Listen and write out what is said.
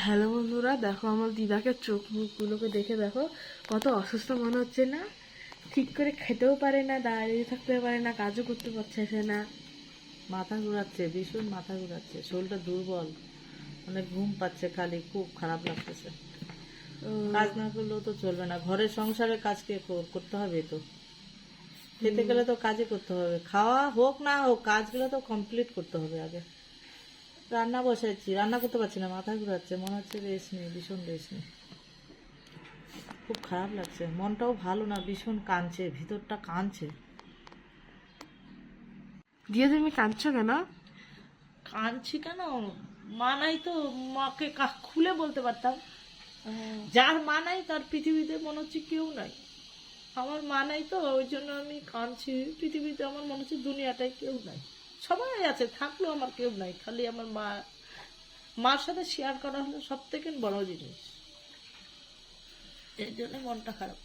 Hello বন্ধুরা, দেখো আমার দিদাকে চোখ মুখগুলোকে দেখে দেখো কত অসুস্থ মনে হচ্ছে না। ঠিক করে খেতেও পারে না, দাঁড়িয়ে থাকতে পারে না, কাজও করতে পারছে না। মাথা ঘুরাচ্ছে, ভীষণ মাথা ঘুরাচ্ছে, শরীরটা দুর্বল, অনেক ঘুম পাচ্ছে, খালি খুব খারাপ লাগতেছে। কাজ না করলেও তো চলবে না, ঘরের সংসারের কাজকে করতে হবে তো, খেতে গেলে তো কাজই করতে হবে, খাওয়া হোক না হোক কাজগুলো তো কমপ্লিট করতে হবে আগে। রান্না বসাইছি, রান্না করতে পারছি না, মাথা ঘুরাচ্ছে, মনে হচ্ছে রেস্ট নেই, ভীষণ রেস্ট নেই, খুব খারাপ লাগছে, মনটাও ভালো না, ভীষণ কাঁদছে, ভিতরটা কাঁদছে। দিয়ে তুমি কাঁদছো কেন? কাঁদছি কেন, মা নাই তো, মাকে খুলে বলতে পারতাম। যার মা নাই তার পৃথিবীতে মনে হচ্ছে কেউ নাই। আমার মা নাই তো, ওই জন্য আমি কাঁদছি। পৃথিবীতে আমার মনে হচ্ছে দুনিয়াটায় কেউ নাই, সবাই আছে, থাকলেও আমার কেউ নাই, খালি আমার মা। মার সাথে শেয়ার করা হলো সব থেকে বড় জিনিস, এর জন্য মনটা খারাপ।